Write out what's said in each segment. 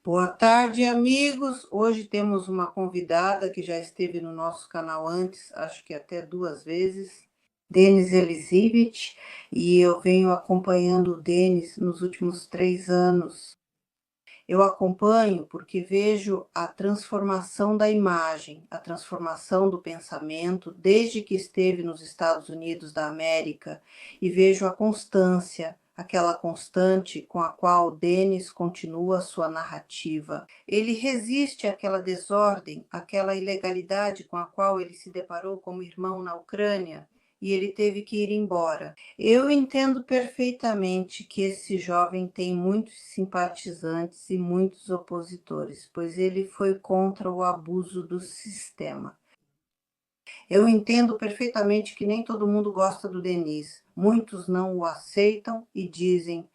Boa tarde, amigos. Hoje temos uma convidada que já esteve no nosso canal antes, acho que até 2 vezes, Denis Elizibeth, e eu venho acompanhando o Denis nos últimos 3 anos. Eu acompanho porque vejo a transformação da imagem, a transformação do pensamento desde que esteve nos Estados Unidos da América e vejo a constância, aquela constante com a qual Denis continua sua narrativa. Ele resiste àquela desordem, àquela ilegalidade com a qual ele se deparou como irmão na Ucrânia e ele teve que ir embora. Eu entendo perfeitamente que esse jovem tem muitos simpatizantes e muitos opositores, pois ele foi contra o abuso do sistema. Eu entendo perfeitamente que nem todo mundo gosta do Denis. Muitos não o aceitam e dizem: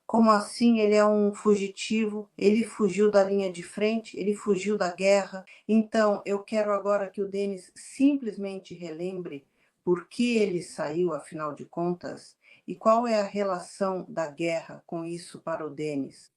como assim ele é um fugitivo? Ele fugiu da linha de frente, ele fugiu da guerra. Então, eu quero agora que o Denis simplesmente relembre por que ele saiu, afinal de contas, e qual é a relação da guerra com isso para o Denis.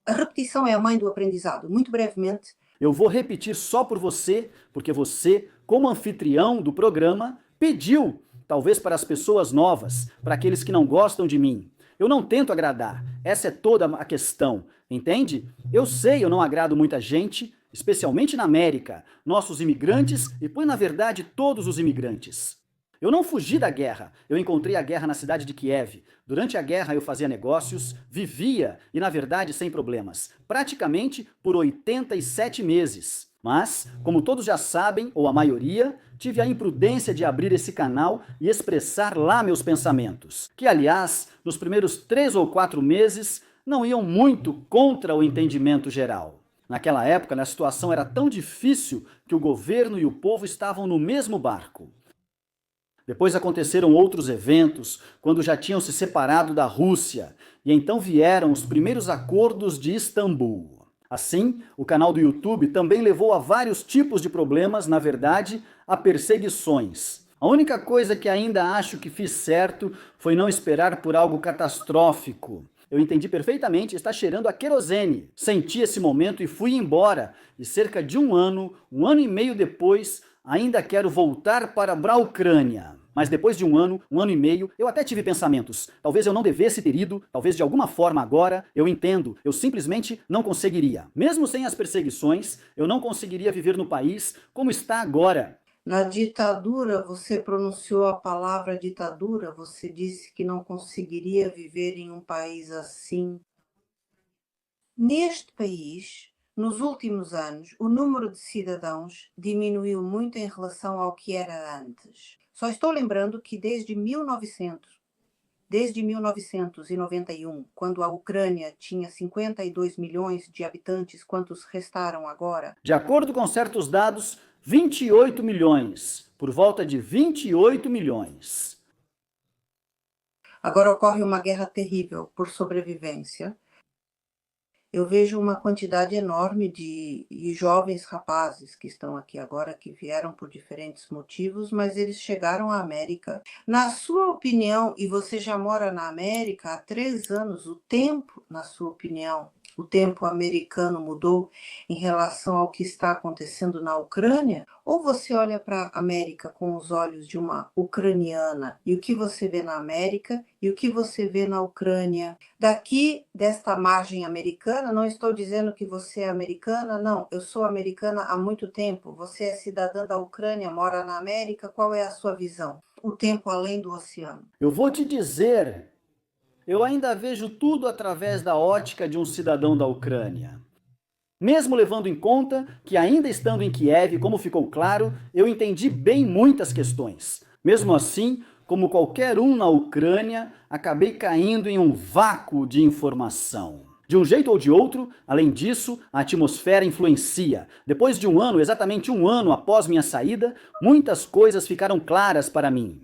A repetição é a mãe do aprendizado. Muito brevemente, Eu vou repetir só por você, porque você, como anfitrião do programa, pediu, talvez para as pessoas novas, para aqueles que não gostam de mim. Eu não tento agradar, essa é toda a questão, entende? Eu sei, eu não agrado muita gente, especialmente na América, nossos imigrantes e, na verdade, todos os imigrantes. Eu não fugi da guerra, eu encontrei a guerra na cidade de Kiev. Durante a guerra eu fazia negócios, vivia e, na verdade, sem problemas. Praticamente por 87 meses. Mas, como todos já sabem, ou a maioria, tive a imprudência de abrir esse canal e expressar lá meus pensamentos. Que, aliás, nos primeiros 3 ou 4 meses, não iam muito contra o entendimento geral. Naquela época, a situação era tão difícil que o governo e o povo estavam no mesmo barco. Depois aconteceram outros eventos, quando já tinham se separado da Rússia, e então vieram os primeiros acordos de Istambul. Assim, o canal do YouTube também levou a vários tipos de problemas, na verdade, a perseguições. A única coisa que ainda acho que fiz certo foi não esperar por algo catastrófico. Eu entendi perfeitamente, está cheirando a querosene. Senti esse momento e fui embora. E cerca de um ano e meio depois, ainda quero voltar para a Ucrânia. Mas depois de um ano e meio, eu até tive pensamentos. Talvez eu não devesse ter ido, talvez de alguma forma agora, eu entendo, eu simplesmente não conseguiria. Mesmo sem as perseguições, eu não conseguiria viver no país como está agora. na ditadura, você pronunciou a palavra ditadura, você disse que não conseguiria viver em um país assim. Neste país, nos últimos anos, o número de cidadãos diminuiu muito em relação ao que era antes. Só estou lembrando que desde 1991, quando a Ucrânia tinha 52 milhões de habitantes, quantos restaram agora? De acordo com certos dados, 28 milhões. Por volta de 28 milhões. Agora ocorre uma guerra terrível por sobrevivência. Eu vejo uma quantidade enorme de jovens rapazes que estão aqui agora, que vieram por diferentes motivos, mas eles chegaram à América. Na sua opinião, e você já mora na América há 3 anos, o tempo, na sua opinião, o tempo americano mudou em relação ao que está acontecendo na Ucrânia? Ou você olha para a América com os olhos de uma ucraniana e o que você vê na América e o que você vê na Ucrânia? Daqui, desta margem americana, não estou dizendo que você é americana, não, eu sou americana há muito tempo. Você é cidadã da Ucrânia, mora na América, qual é a sua visão? O tempo além do oceano. Eu vou te dizer, eu ainda vejo tudo através da ótica de um cidadão da Ucrânia. Mesmo levando em conta que, ainda estando em Kiev, como ficou claro, eu entendi bem muitas questões. Mesmo assim, como qualquer um na Ucrânia, acabei caindo em um vácuo de informação. De um jeito ou de outro, além disso, a atmosfera influencia. Depois de um ano, exatamente um ano após minha saída, muitas coisas ficaram claras para mim.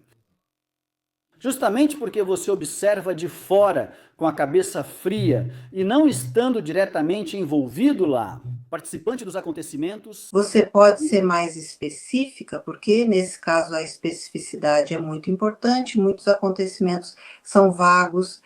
Justamente porque você observa de fora, com a cabeça fria, e não estando diretamente envolvido lá, participante dos acontecimentos. Você pode ser mais específica, porque nesse caso a especificidade é muito importante, muitos acontecimentos são vagos.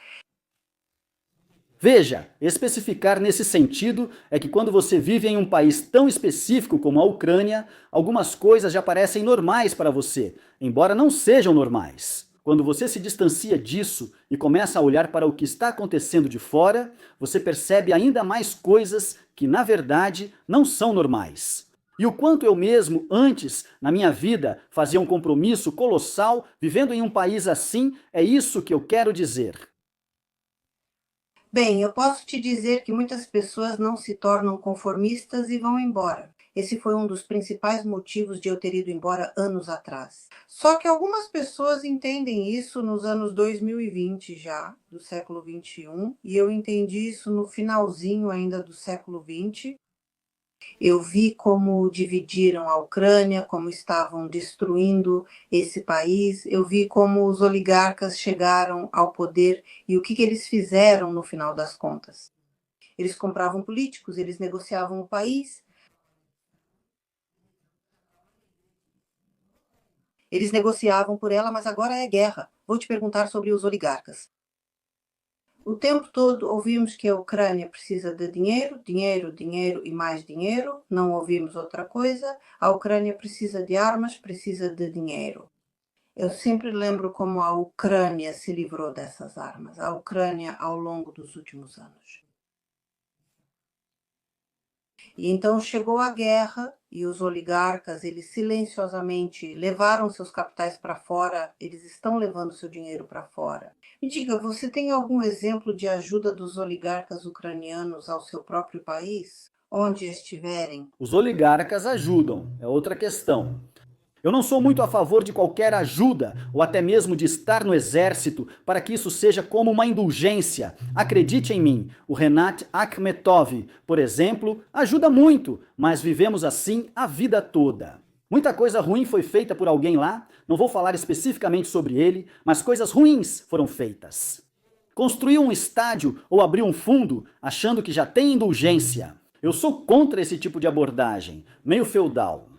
Veja, especificar nesse sentido é que quando você vive em um país tão específico como a Ucrânia, algumas coisas já parecem normais para você, embora não sejam normais. Quando você se distancia disso e começa a olhar para o que está acontecendo de fora, você percebe ainda mais coisas que, na verdade, não são normais. E o quanto eu mesmo, antes, na minha vida, fazia um compromisso colossal vivendo em um país assim, é isso que eu quero dizer. Bem, eu posso te dizer que muitas pessoas não se tornam conformistas e vão embora. Esse foi um dos principais motivos de eu ter ido embora anos atrás. Só que algumas pessoas entendem isso nos anos 2020 já, do século 21, e eu entendi isso no finalzinho ainda do século 20. Eu vi como dividiram a Ucrânia, como estavam destruindo esse país. Eu vi como os oligarcas chegaram ao poder e o que eles fizeram no final das contas. Eles compravam políticos, eles negociavam o país, eles negociavam por ela, mas agora é guerra. Vou te perguntar sobre os oligarcas. O tempo todo ouvimos que a Ucrânia precisa de dinheiro, dinheiro, dinheiro e mais dinheiro. Não ouvimos outra coisa. A Ucrânia precisa de armas, precisa de dinheiro. Eu sempre lembro como a Ucrânia se livrou dessas armas, a Ucrânia ao longo dos últimos anos. E então chegou a guerra e os oligarcas, eles silenciosamente levaram seus capitais para fora, eles estão levando seu dinheiro para fora. Me diga, você tem algum exemplo de ajuda dos oligarcas ucranianos ao seu próprio país? Onde estiverem? Os oligarcas ajudam, é outra questão. Eu não sou muito a favor de qualquer ajuda, ou até mesmo de estar no exército, para que isso seja como uma indulgência. Acredite em mim, o Renat Akhmetov, por exemplo, ajuda muito, mas vivemos assim a vida toda. Muita coisa ruim foi feita por alguém lá, não vou falar especificamente sobre ele, mas coisas ruins foram feitas. Construiu um estádio ou abriu um fundo achando que já tem indulgência. Eu sou contra esse tipo de abordagem, meio feudal.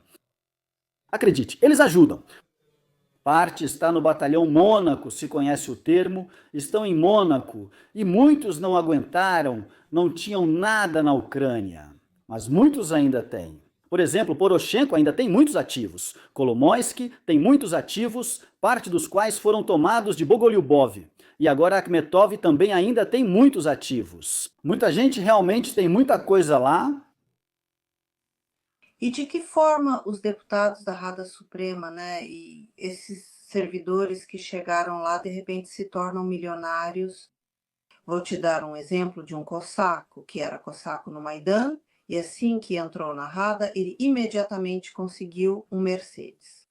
Acredite, eles ajudam. Parte está no batalhão Mônaco, se conhece o termo, estão em Mônaco e muitos não aguentaram, não tinham nada na Ucrânia, mas muitos ainda têm. Por exemplo, Poroshenko ainda tem muitos ativos, Kolomoisky tem muitos ativos, parte dos quais foram tomados de Bogolyubov. E agora Akhmetov também ainda tem muitos ativos. Muita gente realmente tem muita coisa lá. E de que forma os deputados da Rada Suprema, né, e esses servidores que chegaram lá, de repente se tornam milionários? Vou te dar um exemplo de um cossaco, que era cossaco no Maidan, e assim que entrou na Rada, ele imediatamente conseguiu um Mercedes.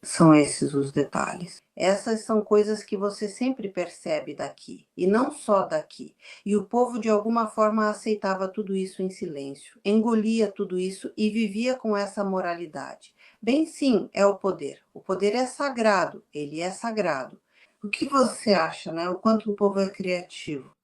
São esses os detalhes. Essas são coisas que você sempre percebe daqui, e não só daqui. E o povo, de alguma forma, aceitava tudo isso em silêncio, engolia tudo isso e vivia com essa moralidade. Bem, sim, é o poder. O poder é sagrado, ele é sagrado. O que você acha, né? O quanto o povo é criativo?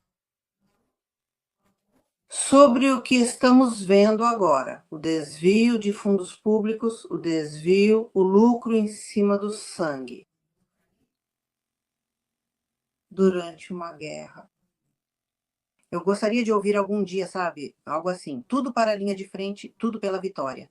Sobre o que estamos vendo agora, o desvio de fundos públicos, o desvio, o lucro em cima do sangue durante uma guerra. Eu gostaria de ouvir algum dia, sabe, algo assim, tudo para a linha de frente, tudo pela vitória.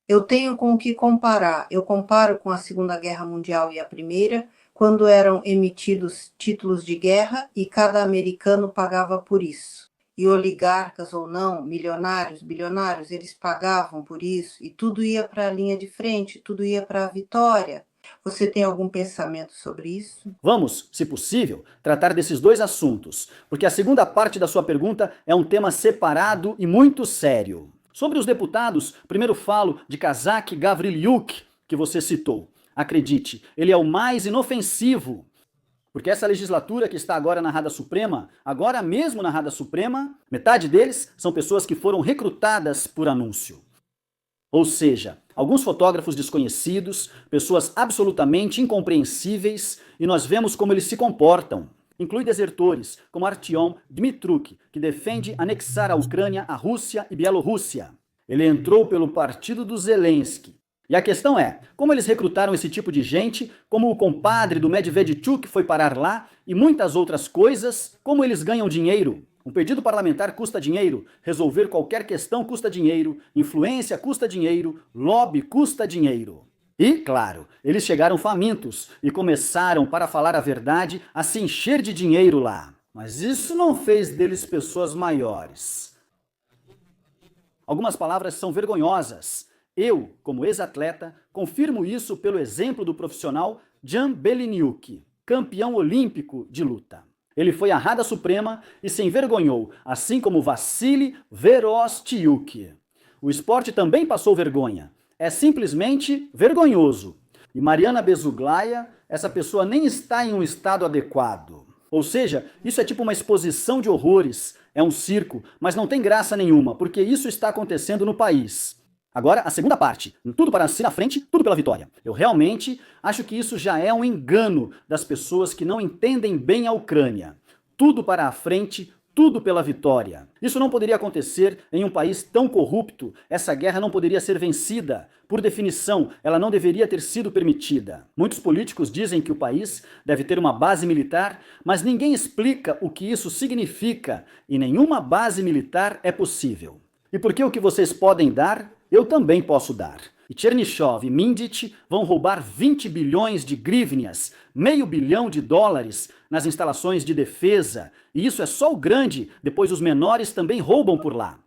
Eu tenho com o que comparar. Eu comparo com a Segunda Guerra Mundial e a Primeira, quando eram emitidos títulos de guerra e cada americano pagava por isso. E oligarcas ou não, milionários, bilionários, eles pagavam por isso e tudo ia para a linha de frente, tudo ia para a vitória. Você tem algum pensamento sobre isso? Vamos, se possível, tratar desses dois assuntos, porque a segunda parte da sua pergunta é um tema separado e muito sério. Sobre os deputados, primeiro falo de Kazak Gavrilyuk, que você citou. Acredite, ele é o mais inofensivo, porque essa legislatura que está agora na Rada Suprema, agora mesmo na Rada Suprema, metade deles são pessoas que foram recrutadas por anúncio. Ou seja, alguns fotógrafos desconhecidos, pessoas absolutamente incompreensíveis, e nós vemos como eles se comportam. Inclui desertores, como Artyom Dmitruk, que defende anexar a Ucrânia à Rússia e Bielorrússia. Ele entrou pelo partido do Zelensky. E a questão é, como eles recrutaram esse tipo de gente, como o compadre do Medvedchuk foi parar lá e muitas outras coisas, como eles ganham dinheiro? Um pedido parlamentar custa dinheiro, resolver qualquer questão custa dinheiro, influência custa dinheiro, lobby custa dinheiro. E, claro, eles chegaram famintos e começaram, para falar a verdade, a se encher de dinheiro lá. Mas isso não fez deles pessoas maiores. Algumas palavras são vergonhosas. Eu, como ex-atleta, confirmo isso pelo exemplo do profissional Jan Beleniuk, campeão olímpico de luta. Ele foi à Rada Suprema e se envergonhou, assim como Vassili Verostchuk. O esporte também passou vergonha. É simplesmente vergonhoso. E Mariana Bezuglaya, essa pessoa nem está em um estado adequado. Ou seja, isso é tipo uma exposição de horrores, é um circo, mas não tem graça nenhuma, porque isso está acontecendo no país. Agora, a segunda parte, tudo para si na frente, tudo pela vitória. Eu realmente acho que isso já é um engano das pessoas que não entendem bem a Ucrânia. Tudo para a frente, tudo pela vitória. Isso não poderia acontecer em um país tão corrupto. Essa guerra não poderia ser vencida. Por definição, ela não deveria ter sido permitida. Muitos políticos dizem que o país deve ter uma base militar, mas ninguém explica o que isso significa, e nenhuma base militar é possível. E porque o que vocês podem dar, eu também posso dar. E Chernyshov e Mindich vão roubar 20 bilhões de grivnias, $500 milhão nas instalações de defesa. E isso é só o grande, depois os menores também roubam por lá.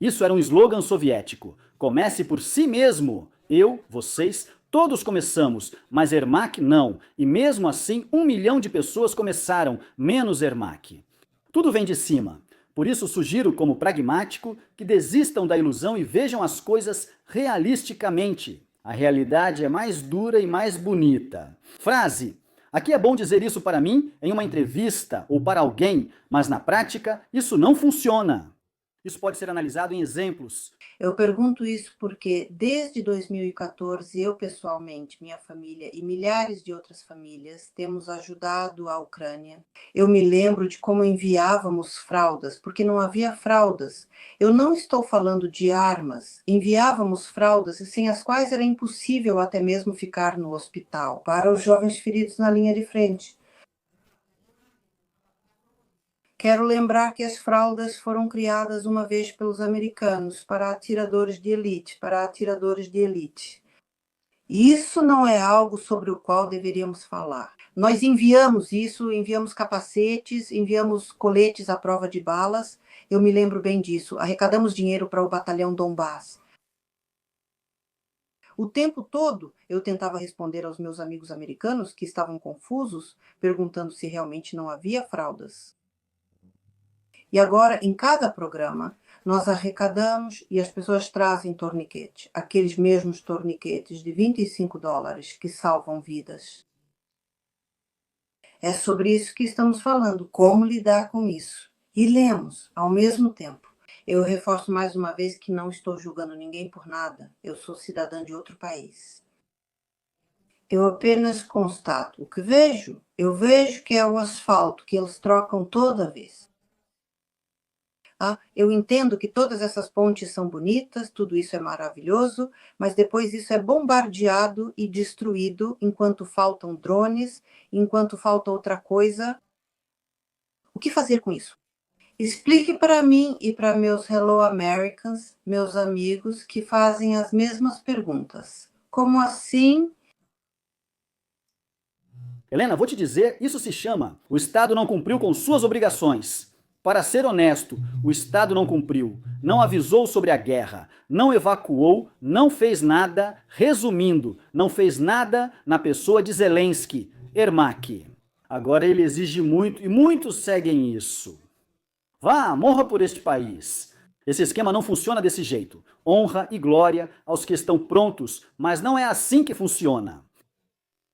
Isso era um slogan soviético. Comece por si mesmo. Eu, vocês, todos começamos, mas Ermak não. E mesmo assim, 1 milhão de pessoas começaram, menos Ermak. Tudo vem de cima. Por isso sugiro, como pragmático, que desistam da ilusão e vejam as coisas realisticamente. A realidade é mais dura e mais bonita. Frase: aqui é bom dizer isso para mim em uma entrevista ou para alguém, mas na prática isso não funciona. Isso pode ser analisado em exemplos. Eu pergunto isso porque, desde 2014, eu pessoalmente, minha família e milhares de outras famílias temos ajudado a Ucrânia. Eu me lembro de como enviávamos fraldas, porque não havia fraldas. Eu não estou falando de armas. Enviávamos fraldas sem as quais era impossível até mesmo ficar no hospital, para os jovens feridos na linha de frente. Quero lembrar que as fraldas foram criadas uma vez pelos americanos para atiradores de elite. Isso não é algo sobre o qual deveríamos falar. Nós enviamos isso, enviamos capacetes, enviamos coletes à prova de balas. Eu me lembro bem disso. Arrecadamos dinheiro para o batalhão Donbass. O tempo todo eu tentava responder aos meus amigos americanos que estavam confusos, perguntando se realmente não havia fraldas. E agora, em cada programa, nós arrecadamos e as pessoas trazem torniquete, aqueles mesmos torniquetes de $25 que salvam vidas. É sobre isso que estamos falando, como lidar com isso. E lemos, ao mesmo tempo. Eu reforço mais uma vez que não estou julgando ninguém por nada. Eu sou cidadã de outro país. Eu apenas constato o que vejo. Eu vejo que é o asfalto que eles trocam toda vez. Eu entendo que todas essas pontes são bonitas, tudo isso é maravilhoso, mas depois isso é bombardeado e destruído enquanto faltam drones, enquanto falta outra coisa. O que fazer com isso? Explique para mim e para meus Hello Americans, meus amigos, que fazem as mesmas perguntas. Como assim? Helena, vou te dizer, isso se chama: o Estado não cumpriu com suas obrigações. Para ser honesto, o Estado não cumpriu, não avisou sobre a guerra, não evacuou, não fez nada, resumindo, não fez nada na pessoa de Zelensky, Ermak. Agora ele exige muito e muitos seguem isso. Vá, morra por este país. Esse esquema não funciona desse jeito. Honra e glória aos que estão prontos, mas não é assim que funciona.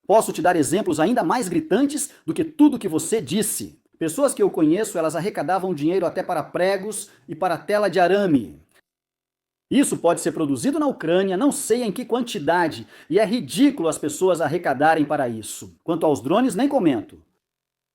Posso te dar exemplos ainda mais gritantes do que tudo que você disse. Pessoas que eu conheço, elas arrecadavam dinheiro até para pregos e para tela de arame. Isso pode ser produzido na Ucrânia, não sei em que quantidade, e é ridículo as pessoas arrecadarem para isso. Quanto aos drones, nem comento.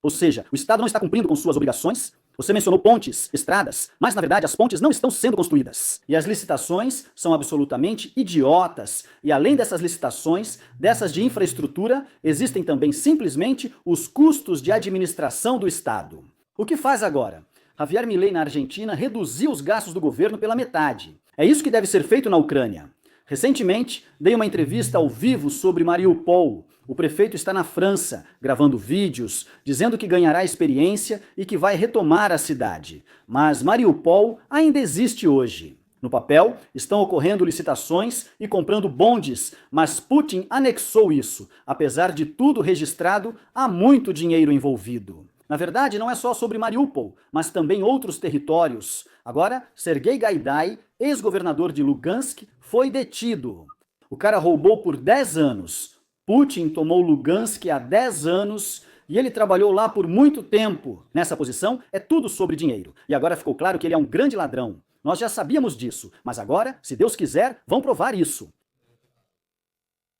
Ou seja, o Estado não está cumprindo com suas obrigações, Você mencionou pontes, estradas, mas na verdade as pontes não estão sendo construídas. E as licitações são absolutamente idiotas. E além dessas licitações, dessas de infraestrutura, existem também simplesmente os custos de administração do Estado. O que faz agora? Javier Milei na Argentina reduziu os gastos do governo pela metade. É isso que deve ser feito na Ucrânia. Recentemente, dei uma entrevista ao vivo sobre Mariupol. O prefeito está na França, gravando vídeos, dizendo que ganhará experiência e que vai retomar a cidade. Mas Mariupol ainda existe hoje. No papel, estão ocorrendo licitações e comprando bondes, mas Putin anexou isso. Apesar de tudo registrado, há muito dinheiro envolvido. Na verdade, não é só sobre Mariupol, mas também outros territórios. Agora, Sergei Gaidai, ex-governador de Lugansk, foi detido. O cara roubou por 10 anos. Putin tomou Lugansk há 10 anos e ele trabalhou lá por muito tempo. Nessa posição, é tudo sobre dinheiro. E agora ficou claro que ele é um grande ladrão. Nós já sabíamos disso, mas agora, se Deus quiser, vão provar isso.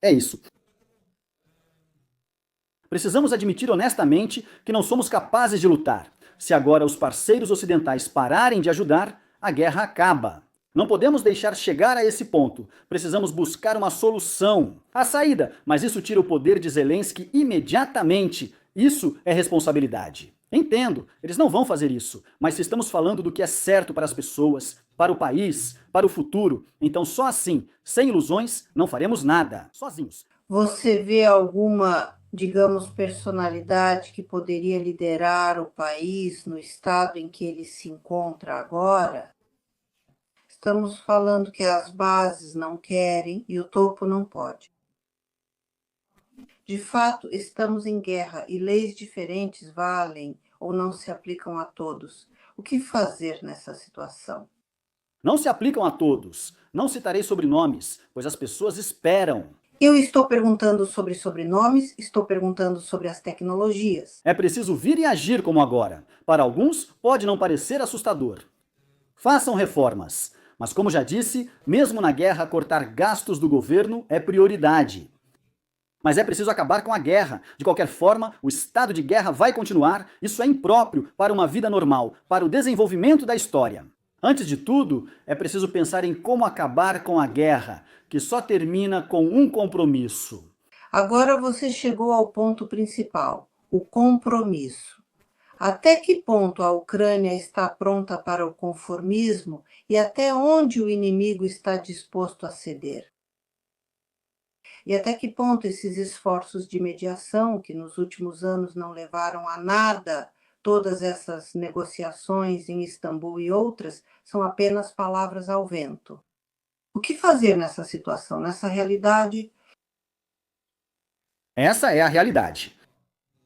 É isso. Precisamos admitir honestamente que não somos capazes de lutar. Se agora os parceiros ocidentais pararem de ajudar, a guerra acaba. Não podemos deixar chegar a esse ponto. Precisamos buscar uma solução. A saída, mas isso tira o poder de Zelensky imediatamente. Isso é responsabilidade. Entendo, eles não vão fazer isso, mas se estamos falando do que é certo para as pessoas, para o país, para o futuro, então só assim, sem ilusões, não faremos nada, sozinhos. Você vê alguma, digamos, personalidade que poderia liderar o país no estado em que ele se encontra agora? Estamos falando que as bases não querem e o topo não pode. De fato, estamos em guerra e leis diferentes valem ou não se aplicam a todos. O que fazer nessa situação? Não se aplicam a todos. Não citarei sobrenomes, pois as pessoas esperam. Eu estou perguntando sobre sobrenomes, estou perguntando sobre as tecnologias. É preciso vir e agir como agora. Para alguns, pode não parecer assustador. Façam reformas. Mas como já disse, mesmo na guerra, cortar gastos do governo é prioridade. Mas é preciso acabar com a guerra. De qualquer forma, o estado de guerra vai continuar. Isso é impróprio para uma vida normal, para o desenvolvimento da história. Antes de tudo, é preciso pensar em como acabar com a guerra, que só termina com um compromisso. Agora você chegou ao ponto principal, o compromisso. Até que ponto a Ucrânia está pronta para o conformismo e até onde o inimigo está disposto a ceder? E até que ponto esses esforços de mediação, que nos últimos anos não levaram a nada, todas essas negociações em Istambul e outras, são apenas palavras ao vento? O que fazer nessa situação, nessa realidade? Essa é a realidade.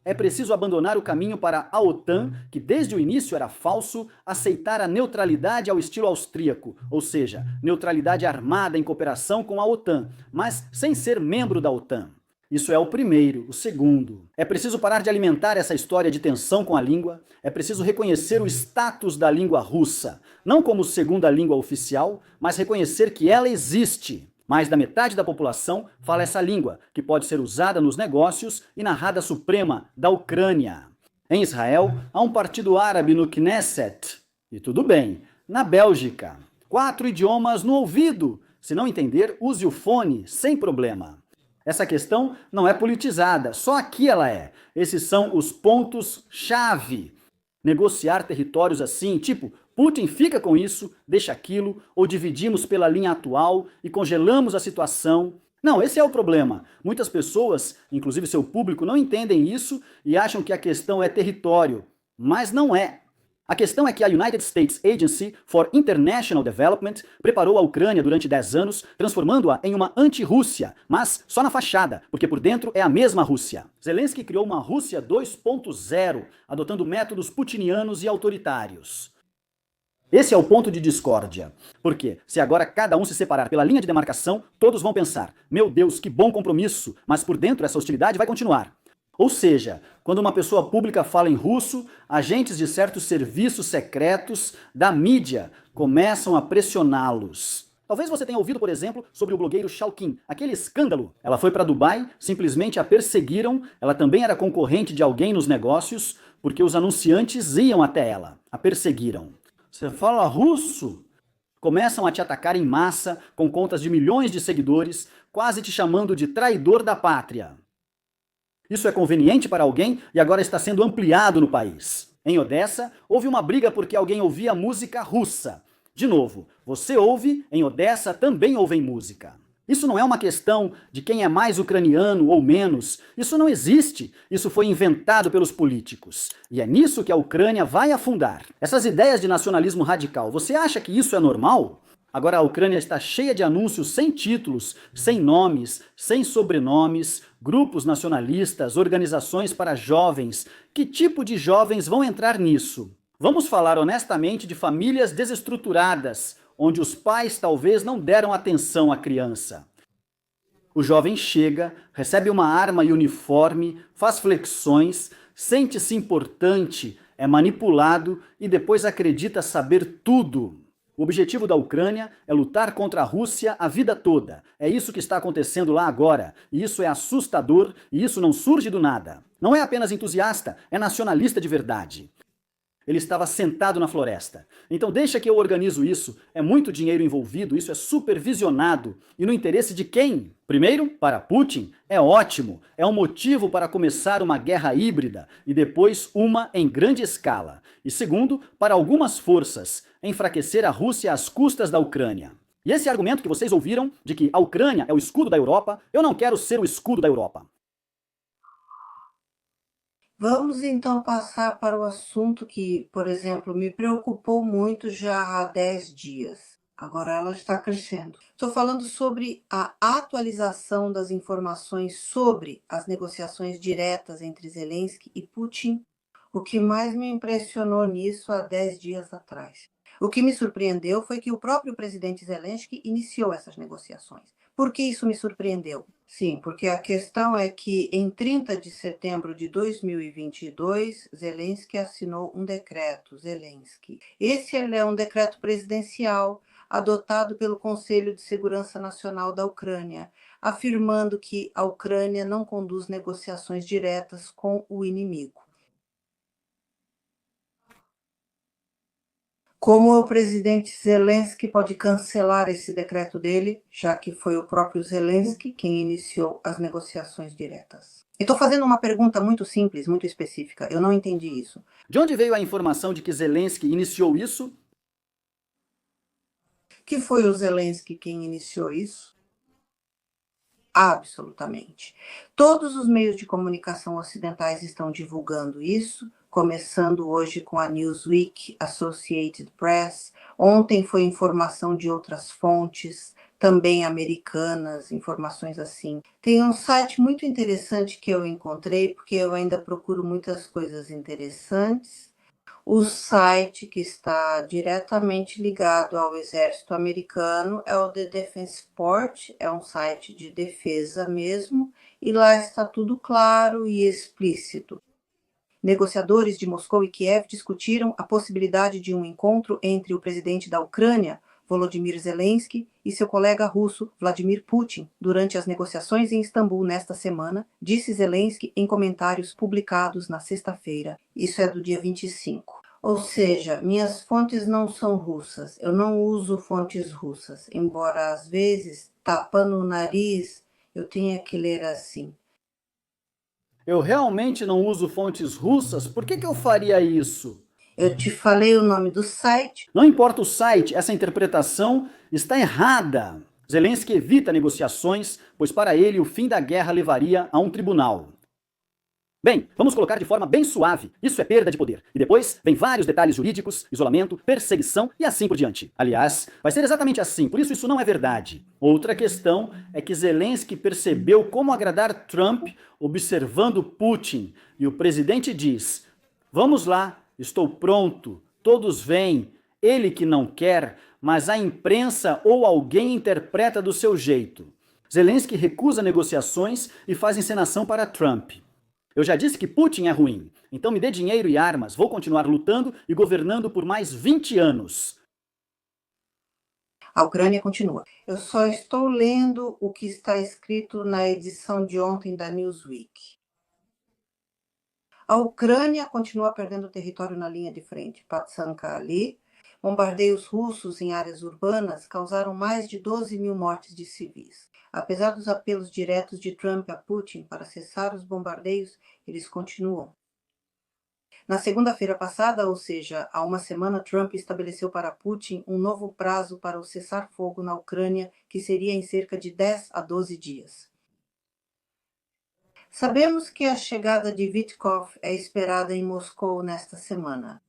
É preciso abandonar o caminho para a OTAN, que desde o início era falso, aceitar a neutralidade ao estilo austríaco, ou seja, neutralidade armada em cooperação com a OTAN, mas sem ser membro da OTAN. Isso é o primeiro. O segundo, é preciso parar de alimentar essa história de tensão com a língua, é preciso reconhecer o status da língua russa, não como segunda língua oficial, mas reconhecer que ela existe. Mais da metade da população fala essa língua, que pode ser usada nos negócios e na Rada Suprema da Ucrânia. Em Israel, há um partido árabe no Knesset. E tudo bem. Na Bélgica, 4 idiomas no ouvido. Se não entender, use o fone, sem problema. Essa questão não é politizada, só aqui ela é. Esses são os pontos-chave. Negociar territórios assim, tipo, Putin fica com isso, deixa aquilo, ou dividimos pela linha atual e congelamos a situação. Não, esse é o problema. Muitas pessoas, inclusive seu público, não entendem isso e acham que a questão é território. Mas não é. A questão é que a United States Agency for International Development preparou a Ucrânia durante 10 anos, transformando-a em uma anti-Rússia, mas só na fachada, porque por dentro é a mesma Rússia. Zelensky criou uma Rússia 2.0, adotando métodos putinianos e autoritários. Esse é o ponto de discórdia. Porque, se agora cada um se separar pela linha de demarcação, todos vão pensar, meu Deus, que bom compromisso, mas por dentro essa hostilidade vai continuar. Ou seja, quando uma pessoa pública fala em russo, agentes de certos serviços secretos da mídia começam a pressioná-los. Talvez você tenha ouvido, por exemplo, sobre o blogueiro Shawkin, aquele escândalo. Ela foi para Dubai, simplesmente a perseguiram, ela também era concorrente de alguém nos negócios, porque os anunciantes iam até ela, a perseguiram. Você fala russo? Começam a te atacar em massa, com contas de milhões de seguidores, quase te chamando de traidor da pátria. Isso é conveniente para alguém e agora está sendo ampliado no país. Em Odessa, houve uma briga porque alguém ouvia música russa. De novo, você ouve, em Odessa também ouvem música. Isso não é uma questão de quem é mais ucraniano ou menos. Isso não existe. Isso foi inventado pelos políticos. E é nisso que a Ucrânia vai afundar. Essas ideias de nacionalismo radical, você acha que isso é normal? Agora a Ucrânia está cheia de anúncios sem títulos, sem nomes, sem sobrenomes, grupos nacionalistas, organizações para jovens. Que tipo de jovens vão entrar nisso? Vamos falar honestamente de famílias desestruturadas, onde os pais talvez não deram atenção à criança. O jovem chega, recebe uma arma e uniforme, faz flexões, sente-se importante, é manipulado e depois acredita saber tudo. O objetivo da Ucrânia é lutar contra a Rússia a vida toda. É isso que está acontecendo lá agora. E isso é assustador e isso não surge do nada. Não é apenas entusiasta, é nacionalista de verdade. Ele estava sentado na floresta. Então deixa que eu organizo isso. É muito dinheiro envolvido, isso é supervisionado. E no interesse de quem? Primeiro, para Putin, é ótimo. É um motivo para começar uma guerra híbrida e depois uma em grande escala. E segundo, para algumas forças, enfraquecer a Rússia às custas da Ucrânia. E esse argumento que vocês ouviram de que a Ucrânia é o escudo da Europa, eu não quero ser o escudo da Europa. Vamos então passar para o assunto que, por exemplo, me preocupou muito já há 10 dias. Agora ela está crescendo. Estou falando sobre a atualização das informações sobre as negociações diretas entre Zelensky e Putin. O que mais me impressionou nisso há 10 dias atrás. O que me surpreendeu foi que o próprio presidente Zelensky iniciou essas negociações. Por que isso me surpreendeu? Sim, porque a questão é que em 30 de setembro de 2022, Zelensky assinou um decreto, Zelensky. Esse é um decreto presidencial adotado pelo Conselho de Segurança Nacional da Ucrânia, afirmando que a Ucrânia não conduz negociações diretas com o inimigo. Como o presidente Zelensky pode cancelar esse decreto dele, já que foi o próprio Zelensky quem iniciou as negociações diretas? Estou fazendo uma pergunta muito simples, muito específica. Eu não entendi isso. De onde veio a informação de que Zelensky iniciou isso? Que foi o Zelensky quem iniciou isso? Absolutamente. Todos os meios de comunicação ocidentais estão divulgando isso, começando hoje com a Newsweek, Associated Press. Ontem foi informação de outras fontes, também americanas, informações assim. Tem um site muito interessante que eu encontrei, porque eu ainda procuro muitas coisas interessantes. O site que está diretamente ligado ao exército americano é o The Defense Force, é um site de defesa mesmo, e lá está tudo claro e explícito. Negociadores de Moscou e Kiev discutiram a possibilidade de um encontro entre o presidente da Ucrânia, Volodymyr Zelensky, e seu colega russo, Vladimir Putin, durante as negociações em Istambul nesta semana, disse Zelensky em comentários publicados na sexta-feira. Isso é do dia 25. Ou seja, minhas fontes não são russas. Eu não uso fontes russas, embora às vezes, tapando o nariz, eu tenha que ler assim. Eu realmente não uso fontes russas, por que eu faria isso? Eu te falei o nome do site. Não importa o site, essa interpretação está errada. Zelensky evita negociações, pois para ele o fim da guerra levaria a um tribunal. Bem, vamos colocar de forma bem suave. Isso é perda de poder. E depois vem vários detalhes jurídicos, isolamento, perseguição e assim por diante. Aliás, vai ser exatamente assim, por isso não é verdade. Outra questão é que Zelensky percebeu como agradar Trump observando Putin. E o presidente diz: vamos lá, estou pronto, todos vêm. Ele que não quer, mas a imprensa ou alguém interpreta do seu jeito. Zelensky recusa negociações e faz encenação para Trump. Eu já disse que Putin é ruim, então me dê dinheiro e armas, vou continuar lutando e governando por mais 20 anos. A Ucrânia continua. Eu só estou lendo o que está escrito na edição de ontem da Newsweek. A Ucrânia continua perdendo território na linha de frente. Patsanka-Ali, bombardeios russos em áreas urbanas causaram mais de 12 mil mortes de civis. Apesar dos apelos diretos de Trump a Putin para cessar os bombardeios, eles continuam. Na segunda-feira passada, ou seja, há uma semana, Trump estabeleceu para Putin um novo prazo para o cessar-fogo na Ucrânia, que seria em cerca de 10 a 12 dias. Sabemos que a chegada de Witkoff é esperada em Moscou nesta semana.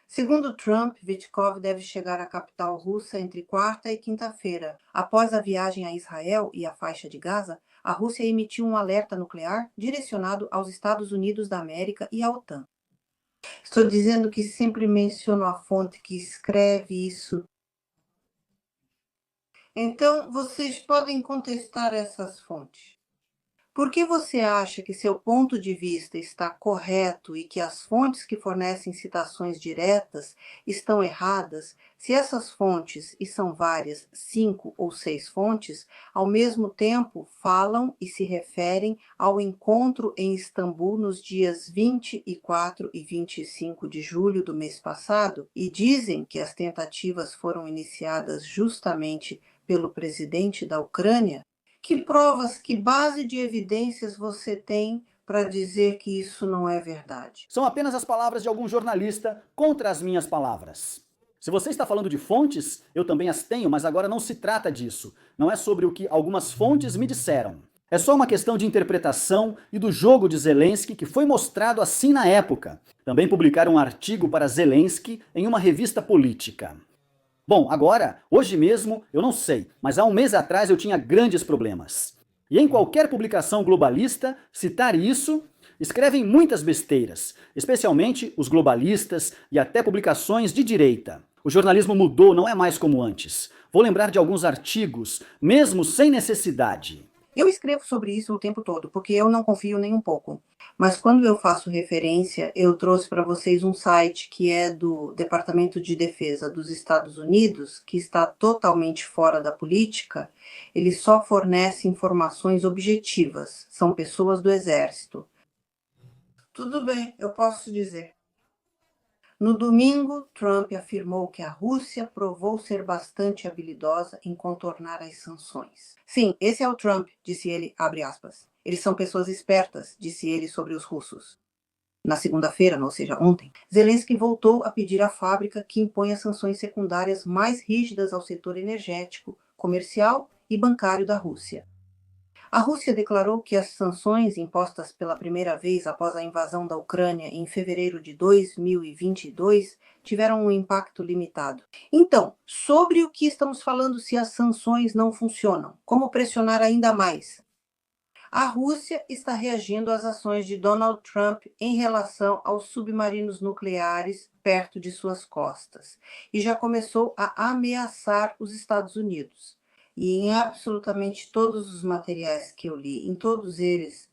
Segundo Trump, Witkoff deve chegar à capital russa entre quarta e quinta-feira. Após a viagem a Israel e a faixa de Gaza, a Rússia emitiu um alerta nuclear direcionado aos Estados Unidos da América e à OTAN. Estou dizendo que sempre menciono a fonte que escreve isso. Então, vocês podem contestar essas fontes. Por que você acha que seu ponto de vista está correto e que as fontes que fornecem citações diretas estão erradas, se essas fontes, e são várias, 5 ou 6 fontes, ao mesmo tempo falam e se referem ao encontro em Istambul nos dias 24 e 25 de julho do mês passado e dizem que as tentativas foram iniciadas justamente pelo presidente da Ucrânia? Que provas, que base de evidências você tem para dizer que isso não é verdade? São apenas as palavras de algum jornalista contra as minhas palavras. Se você está falando de fontes, eu também as tenho, mas agora não se trata disso. Não é sobre o que algumas fontes me disseram. É só uma questão de interpretação e do jogo de Zelensky que foi mostrado assim na época. Também publicaram um artigo para Zelensky em uma revista política. Bom, agora, hoje mesmo, eu não sei, mas há um mês atrás eu tinha grandes problemas. E em qualquer publicação globalista, citar isso, escrevem muitas besteiras, especialmente os globalistas e até publicações de direita. O jornalismo mudou, não é mais como antes. Vou lembrar de alguns artigos, mesmo sem necessidade. Eu escrevo sobre isso o tempo todo, porque eu não confio nem um pouco. Mas quando eu faço referência, eu trouxe para vocês um site que é do Departamento de Defesa dos Estados Unidos, que está totalmente fora da política. Ele só fornece informações objetivas. São pessoas do Exército. Tudo bem, eu posso dizer. No domingo, Trump afirmou que a Rússia provou ser bastante habilidosa em contornar as sanções. Sim, esse é o Trump, disse ele, abre aspas. Eles são pessoas espertas, disse ele sobre os russos. Na segunda-feira, ou seja, ontem, Zelensky voltou a pedir à fábrica que imponha sanções secundárias mais rígidas ao setor energético, comercial e bancário da Rússia. A Rússia declarou que as sanções impostas pela primeira vez após a invasão da Ucrânia em fevereiro de 2022 tiveram um impacto limitado. Então, sobre o que estamos falando se as sanções não funcionam? Como pressionar ainda mais? A Rússia está reagindo às ações de Donald Trump em relação aos submarinos nucleares perto de suas costas e já começou a ameaçar os Estados Unidos. E em absolutamente todos os materiais que eu li, em todos eles,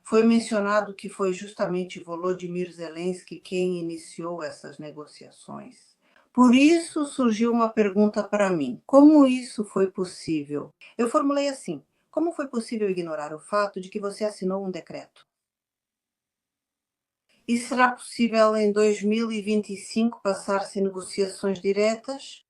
foi mencionado que foi justamente Volodymyr Zelensky quem iniciou essas negociações. Por isso surgiu uma pergunta para mim: como isso foi possível? Eu formulei assim: como foi possível ignorar o fato de que você assinou um decreto? E será possível em 2025 passar sem negociações diretas?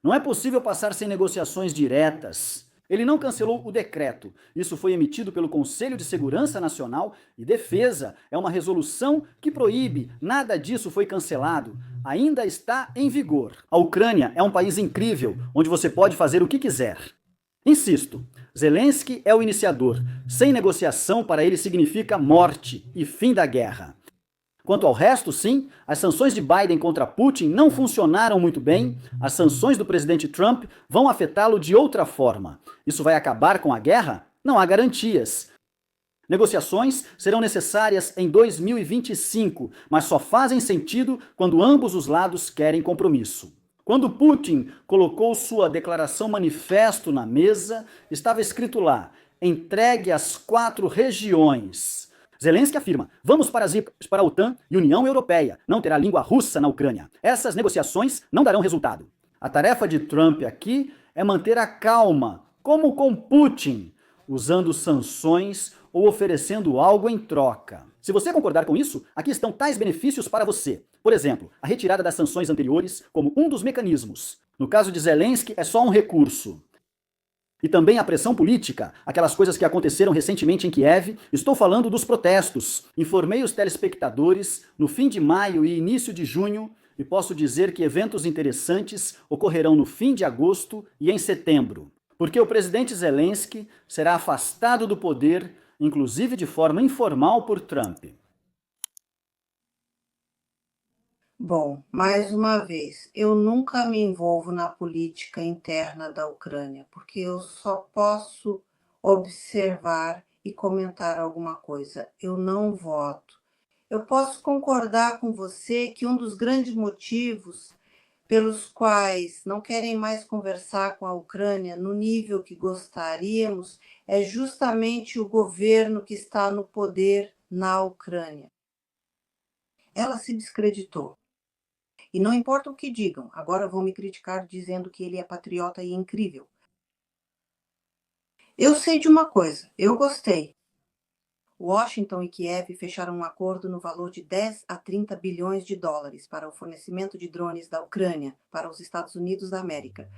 Não é possível passar sem negociações diretas. Ele não cancelou o decreto. Isso foi emitido pelo Conselho de Segurança Nacional e Defesa. É uma resolução que proíbe. Nada disso foi cancelado. Ainda está em vigor. A Ucrânia é um país incrível, onde você pode fazer o que quiser. Insisto, Zelensky é o iniciador. Sem negociação, para ele significa morte e fim da guerra. Quanto ao resto, sim, as sanções de Biden contra Putin não funcionaram muito bem. As sanções do presidente Trump vão afetá-lo de outra forma. Isso vai acabar com a guerra? Não há garantias. Negociações serão necessárias em 2025, mas só fazem sentido quando ambos os lados querem compromisso. Quando Putin colocou sua declaração manifesto na mesa, estava escrito lá: entregue as 4 regiões. Zelensky afirma: vamos para a OTAN e União Europeia. Não terá língua russa na Ucrânia. Essas negociações não darão resultado. A tarefa de Trump aqui é manter a calma, como com Putin, usando sanções ou oferecendo algo em troca. Se você concordar com isso, aqui estão tais benefícios para você. Por exemplo, a retirada das sanções anteriores como um dos mecanismos. No caso de Zelensky, é só um recurso. E também a pressão política, aquelas coisas que aconteceram recentemente em Kiev. Estou falando dos protestos. Informei os telespectadores no fim de maio e início de junho e posso dizer que eventos interessantes ocorrerão no fim de agosto e em setembro. Porque o presidente Zelensky será afastado do poder, inclusive de forma informal, por Trump. Bom, mais uma vez, eu nunca me envolvo na política interna da Ucrânia, porque eu só posso observar e comentar alguma coisa. Eu não voto. Eu posso concordar com você que um dos grandes motivos pelos quais não querem mais conversar com a Ucrânia no nível que gostaríamos é justamente o governo que está no poder na Ucrânia. Ela se descreditou. E não importa o que digam, agora vão me criticar dizendo que ele é patriota e incrível. Eu sei de uma coisa, eu gostei. Washington e Kiev fecharam um acordo no valor de 10 a 30 bilhões de dólares para o fornecimento de drones da Ucrânia para os Estados Unidos da América.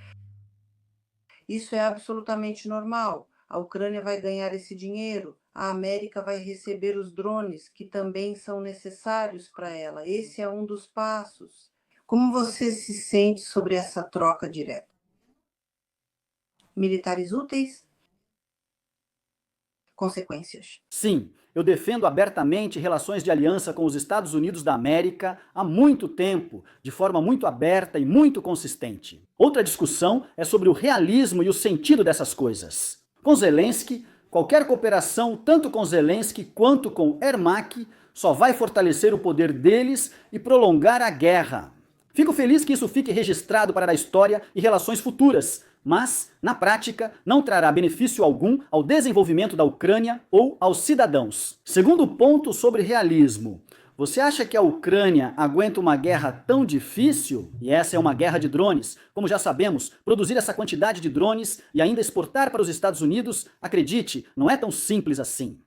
Isso é absolutamente normal. A Ucrânia vai ganhar esse dinheiro, a América vai receber os drones que também são necessários para ela. Esse é um dos passos. Como você se sente sobre essa troca direta? Militares úteis? Consequências. Sim, eu defendo abertamente relações de aliança com os Estados Unidos da América há muito tempo, de forma muito aberta e muito consistente. Outra discussão é sobre o realismo e o sentido dessas coisas. Com Zelensky, qualquer cooperação, tanto com Zelensky quanto com Ermak, só vai fortalecer o poder deles e prolongar a guerra. Fico feliz que isso fique registrado para a história e relações futuras, mas, na prática, não trará benefício algum ao desenvolvimento da Ucrânia ou aos cidadãos. Segundo ponto sobre realismo. Você acha que a Ucrânia aguenta uma guerra tão difícil? E essa é uma guerra de drones. Como já sabemos, produzir essa quantidade de drones e ainda exportar para os Estados Unidos, acredite, não é tão simples assim.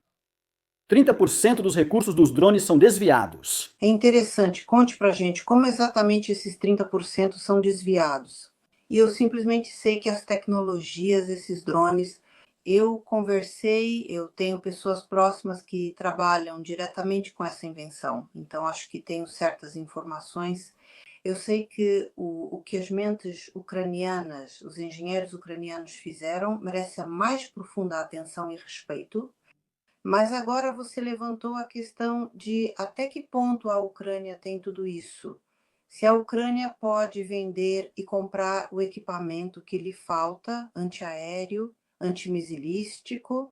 30% dos recursos dos drones são desviados. É interessante, conte pra gente como exatamente esses 30% são desviados. E eu simplesmente sei que as tecnologias, esses drones, eu conversei, eu tenho pessoas próximas que trabalham diretamente com essa invenção, então acho que tenho certas informações. Eu sei que o que as mentes ucranianas, os engenheiros ucranianos fizeram, merece a mais profunda atenção e respeito. Mas agora você levantou a questão de até que ponto a Ucrânia tem tudo isso. Se a Ucrânia pode vender e comprar o equipamento que lhe falta, antiaéreo, antimissilístico.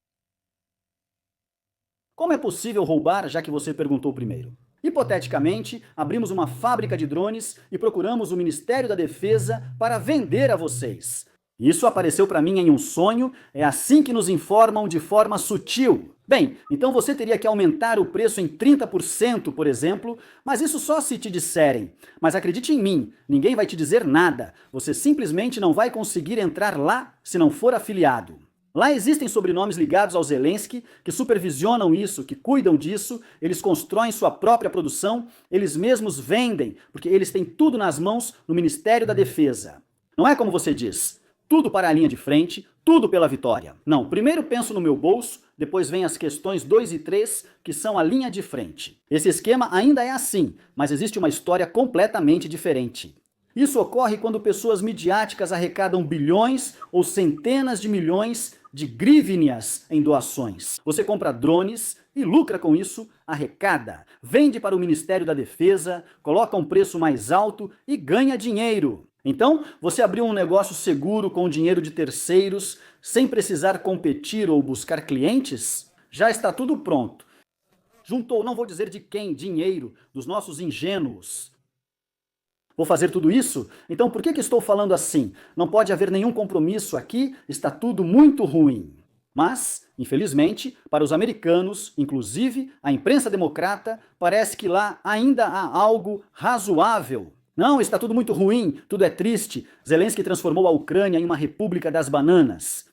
Como é possível roubar, já que você perguntou primeiro? Hipoteticamente, abrimos uma fábrica de drones e procuramos o Ministério da Defesa para vender a vocês. Isso apareceu para mim em um sonho, é assim que nos informam de forma sutil. Bem, então você teria que aumentar o preço em 30%, por exemplo, mas isso só se te disserem. Mas acredite em mim, ninguém vai te dizer nada. Você simplesmente não vai conseguir entrar lá se não for afiliado. Lá existem sobrenomes ligados ao Zelensky, que supervisionam isso, que cuidam disso, eles constroem sua própria produção, eles mesmos vendem, porque eles têm tudo nas mãos no Ministério da Defesa. Não é como você diz, tudo para a linha de frente, tudo pela vitória. Não, primeiro penso no meu bolso, depois vem as questões 2 e 3, que são a linha de frente. Esse esquema ainda é assim, mas existe uma história completamente diferente. Isso ocorre quando pessoas midiáticas arrecadam bilhões ou centenas de milhões de grívias em doações. Você compra drones e lucra com isso, arrecada, vende para o Ministério da Defesa, coloca um preço mais alto e ganha dinheiro. Então, você abriu um negócio seguro com o dinheiro de terceiros, sem precisar competir ou buscar clientes? Já está tudo pronto. Juntou, não vou dizer de quem, dinheiro, dos nossos ingênuos. Vou fazer tudo isso? Então por que estou falando assim? Não pode haver nenhum compromisso aqui, está tudo muito ruim. Mas, infelizmente, para os americanos, inclusive a imprensa democrata, parece que lá ainda há algo razoável. Não, está tudo muito ruim, tudo é triste. Zelensky transformou a Ucrânia em uma república das bananas.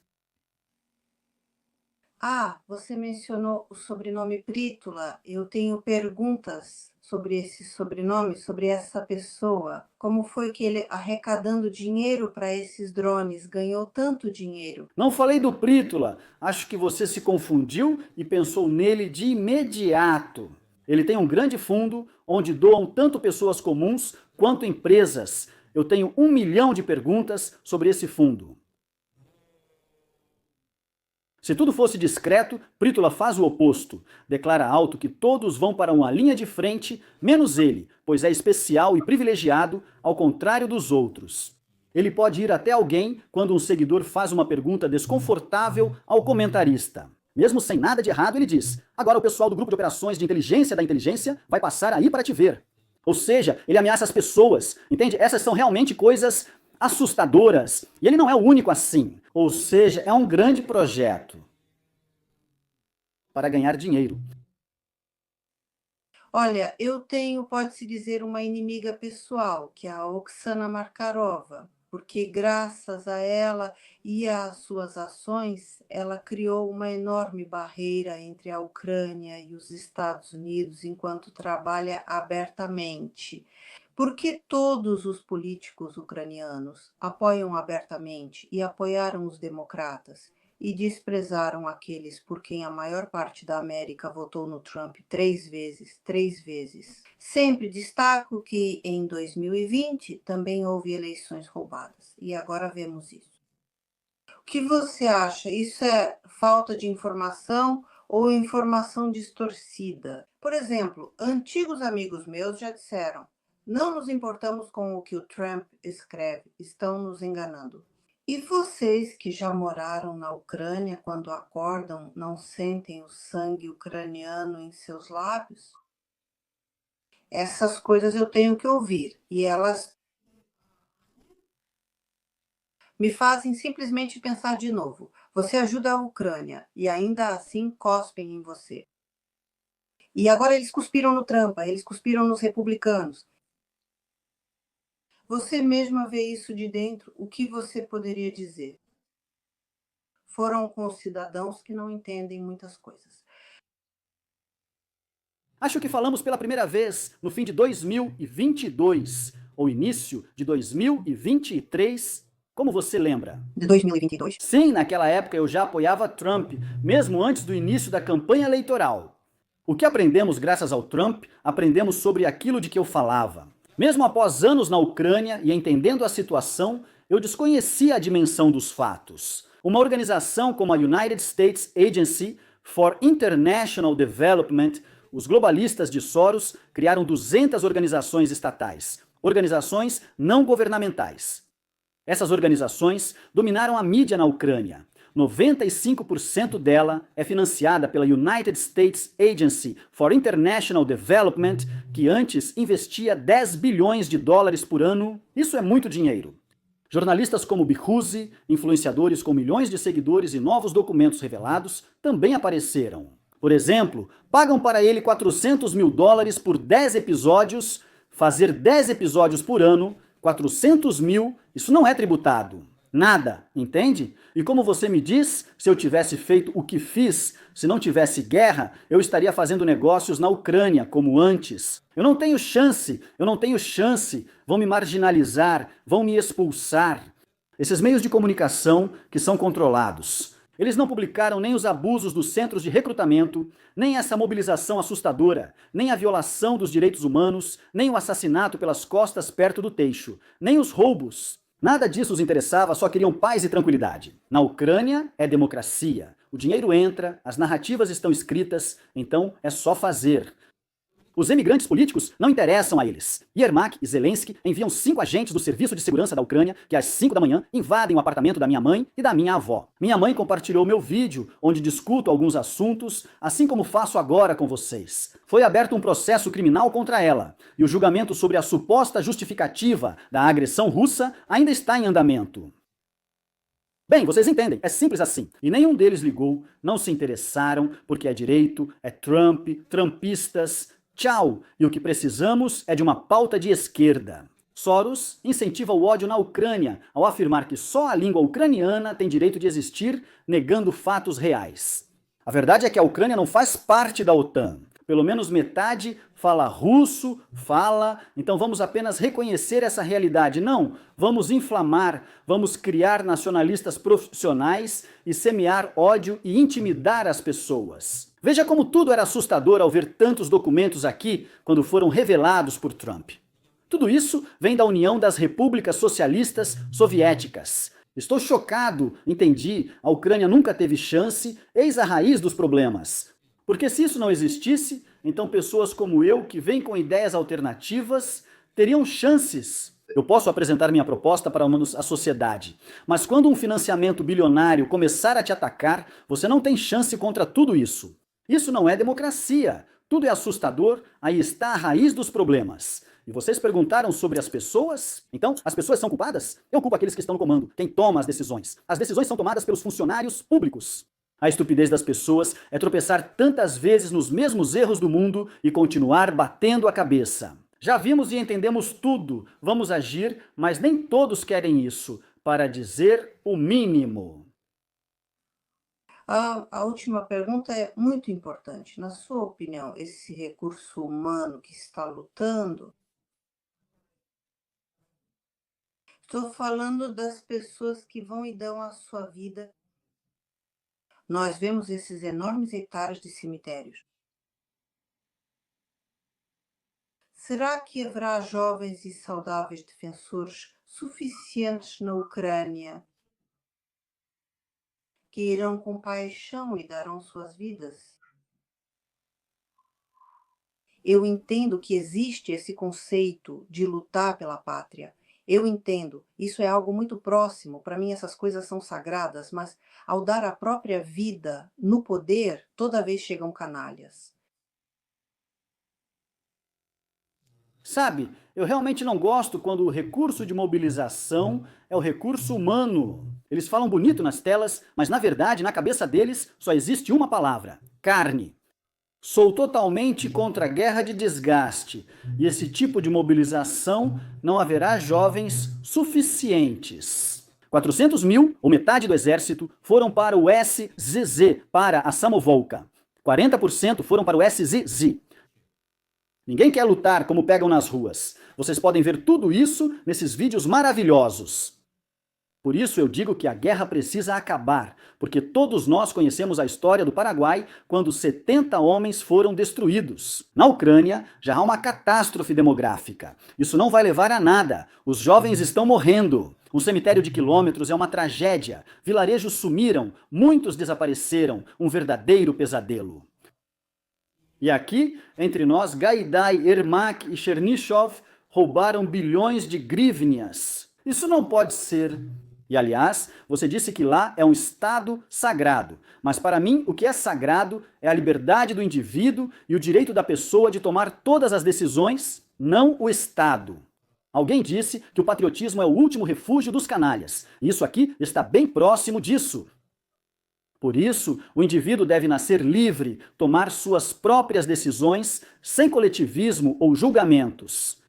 Ah, você mencionou o sobrenome Prítula. Eu tenho perguntas sobre esse sobrenome, sobre essa pessoa. Como foi que ele, arrecadando dinheiro para esses drones, ganhou tanto dinheiro? Não falei do Prítula. Acho que você se confundiu e pensou nele de imediato. Ele tem um grande fundo onde doam tanto pessoas comuns quanto empresas. Eu tenho 1 milhão de perguntas sobre esse fundo. Se tudo fosse discreto, Prítula faz o oposto. Declara alto que todos vão para uma linha de frente, menos ele, pois é especial e privilegiado, ao contrário dos outros. Ele pode ir até alguém quando um seguidor faz uma pergunta desconfortável ao comentarista. Mesmo sem nada de errado, ele diz: agora o pessoal do grupo de operações de inteligência da inteligência vai passar aí para te ver. Ou seja, ele ameaça as pessoas, entende? Essas são realmente coisas assustadoras. E ele não é o único assim. Ou seja, é um grande projeto para ganhar dinheiro. Olha, eu tenho, pode-se dizer, uma inimiga pessoal, que é a Oksana Markarova, porque graças a ela e às suas ações, ela criou uma enorme barreira entre a Ucrânia e os Estados Unidos enquanto trabalha abertamente. Porque todos os políticos ucranianos apoiam abertamente e apoiaram os democratas e desprezaram aqueles por quem a maior parte da América votou no Trump 3 vezes, 3 vezes. Sempre destaco que em 2020 também houve eleições roubadas e agora vemos isso. O que você acha? Isso é falta de informação ou informação distorcida? Por exemplo, antigos amigos meus já disseram: não nos importamos com o que o Trump escreve, estão nos enganando. E vocês que já moraram na Ucrânia, quando acordam, não sentem o sangue ucraniano em seus lábios? Essas coisas eu tenho que ouvir e elas me fazem simplesmente pensar de novo. Você ajuda a Ucrânia e ainda assim cospem em você. E agora eles cuspiram no Trump, eles cuspiram nos republicanos. Você mesma vê isso de dentro, o que você poderia dizer? Foram com os cidadãos que não entendem muitas coisas. Acho que falamos pela primeira vez no fim de 2022, ou início de 2023, como você lembra? De 2022? Sim, naquela época eu já apoiava Trump, mesmo antes do início da campanha eleitoral. O que aprendemos graças ao Trump, aprendemos sobre aquilo de que eu falava. Mesmo após anos na Ucrânia e entendendo a situação, eu desconhecia a dimensão dos fatos. Uma organização como a United States Agency for International Development, os globalistas de Soros, criaram 200 organizações estatais, organizações não governamentais. Essas organizações dominaram a mídia na Ucrânia. 95% dela é financiada pela United States Agency for International Development, que antes investia 10 bilhões de dólares por ano. Isso é muito dinheiro. Jornalistas como Bihuse, influenciadores com milhões de seguidores e novos documentos revelados também apareceram. Por exemplo, pagam para ele 400 mil dólares por 10 episódios, fazer 10 episódios por ano, 400 mil, isso não é tributado. Nada, entende? E como você me diz, se eu tivesse feito o que fiz, se não tivesse guerra, eu estaria fazendo negócios na Ucrânia, como antes. Eu não tenho chance, vão me marginalizar, vão me expulsar. Esses meios de comunicação que são controlados, eles não publicaram nem os abusos dos centros de recrutamento, nem essa mobilização assustadora, nem a violação dos direitos humanos, nem o assassinato pelas costas perto do Teixo, nem os roubos. Nada disso os interessava, só queriam paz e tranquilidade. Na Ucrânia é democracia. O dinheiro entra, as narrativas estão escritas, então é só fazer. Os emigrantes políticos não interessam a eles. Yermak e Zelensky enviam 5 agentes do Serviço de Segurança da Ucrânia que às 5 da manhã invadem o apartamento da minha mãe e da minha avó. Minha mãe compartilhou meu vídeo, onde discuto alguns assuntos, assim como faço agora com vocês. Foi aberto um processo criminal contra ela, e o julgamento sobre a suposta justificativa da agressão russa ainda está em andamento. Bem, vocês entendem, é simples assim. E nenhum deles ligou, não se interessaram, porque é direito, é Trump, trumpistas, tchau. E o que precisamos é de uma pauta de esquerda. Soros incentiva o ódio na Ucrânia ao afirmar que só a língua ucraniana tem direito de existir, negando fatos reais. A verdade é que a Ucrânia não faz parte da OTAN. Pelo menos metade fala russo, então vamos apenas reconhecer essa realidade. Não, vamos inflamar, vamos criar nacionalistas profissionais e semear ódio e intimidar as pessoas. Veja como tudo era assustador ao ver tantos documentos aqui quando foram revelados por Trump. Tudo isso vem da União das Repúblicas Socialistas Soviéticas. Estou chocado, entendi, a Ucrânia nunca teve chance, eis a raiz dos problemas. Porque se isso não existisse, então pessoas como eu, que vêm com ideias alternativas, teriam chances. Eu posso apresentar minha proposta para a sociedade, mas quando um financiamento bilionário começar a te atacar, você não tem chance contra tudo isso. Isso não é democracia. Tudo é assustador, aí está a raiz dos problemas. E vocês perguntaram sobre as pessoas? Então, as pessoas são culpadas? Eu culpo aqueles que estão no comando, quem toma as decisões. As decisões são tomadas pelos funcionários públicos. A estupidez das pessoas é tropeçar tantas vezes nos mesmos erros do mundo e continuar batendo a cabeça. Já vimos e entendemos tudo, vamos agir, mas nem todos querem isso, para dizer o mínimo. A última pergunta é muito importante. Na sua opinião, esse recurso humano que está lutando, estou falando das pessoas que vão e dão a sua vida. Nós vemos esses enormes hectares de cemitérios. Será que haverá jovens e saudáveis defensores suficientes na Ucrânia que irão com paixão e darão suas vidas? Eu entendo que existe esse conceito de lutar pela pátria. Eu entendo, isso é algo muito próximo. Para mim, essas coisas são sagradas, mas ao dar a própria vida no poder, toda vez chegam canalhas. Sabe, eu realmente não gosto quando o recurso de mobilização é o recurso humano. Eles falam bonito nas telas, mas na verdade, na cabeça deles, só existe uma palavra: carne. Sou totalmente contra a guerra de desgaste, e esse tipo de mobilização não haverá jovens suficientes. 400 mil, ou metade do exército, foram para o SZZ, para a Samovolka. 40% foram para o SZZ. Ninguém quer lutar como pegam nas ruas. Vocês podem ver tudo isso nesses vídeos maravilhosos. Por isso eu digo que a guerra precisa acabar, porque todos nós conhecemos a história do Paraguai quando 70 homens foram destruídos. Na Ucrânia já há uma catástrofe demográfica. Isso não vai levar a nada. Os jovens estão morrendo. Um cemitério de quilômetros é uma tragédia. Vilarejos sumiram, muitos desapareceram. Um verdadeiro pesadelo. E aqui, entre nós, Gaidai, Ermak e Chernyshov roubaram bilhões de grivnias. Isso não pode ser. E, aliás, você disse que lá é um estado sagrado. Mas para mim, o que é sagrado é a liberdade do indivíduo e o direito da pessoa de tomar todas as decisões, não o Estado. Alguém disse que o patriotismo é o último refúgio dos canalhas. E isso aqui está bem próximo disso. Por isso, o indivíduo deve nascer livre, tomar suas próprias decisões, sem coletivismo ou julgamentos.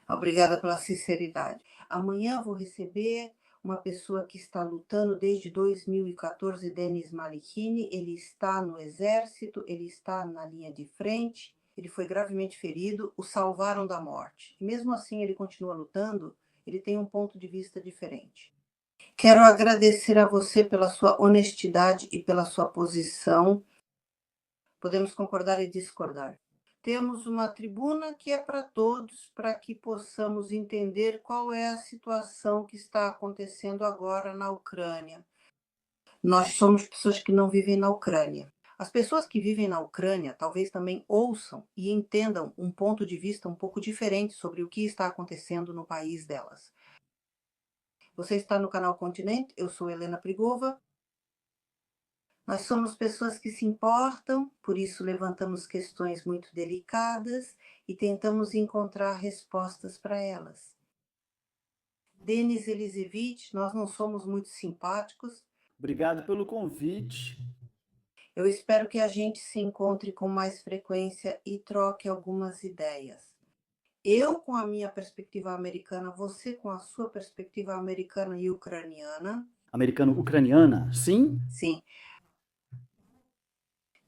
Obrigada pela sinceridade. Amanhã vou receber uma pessoa que está lutando desde 2014, Denis Malikhini. Ele está no exército, ele está na linha de frente, ele foi gravemente ferido, o salvaram da morte. E mesmo assim ele continua lutando, ele tem um ponto de vista diferente. Quero agradecer a você pela sua honestidade e pela sua posição. Podemos concordar e discordar. Temos uma tribuna que é para todos, para que possamos entender qual é a situação que está acontecendo agora na Ucrânia. Nós somos pessoas que não vivem na Ucrânia. As pessoas que vivem na Ucrânia talvez também ouçam e entendam um ponto de vista um pouco diferente sobre o que está acontecendo no país delas. Você está no canal Continente, eu sou Helena Prigova. Nós somos pessoas que se importam, por isso levantamos questões muito delicadas e tentamos encontrar respostas para elas. Denis Elisevich, nós não somos muito simpáticos. Obrigado pelo convite. Eu espero que a gente se encontre com mais frequência e troque algumas ideias. Eu com a minha perspectiva americana, você com a sua perspectiva americana e ucraniana. Americano-ucraniana, sim? Sim,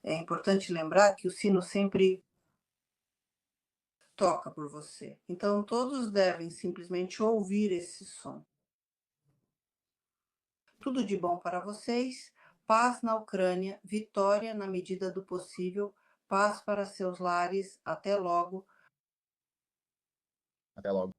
é importante lembrar que o sino sempre toca por você. Então todos devem simplesmente ouvir esse som. Tudo de bom para vocês. Paz na Ucrânia, vitória na medida do possível, paz para seus lares. Até logo. Até logo.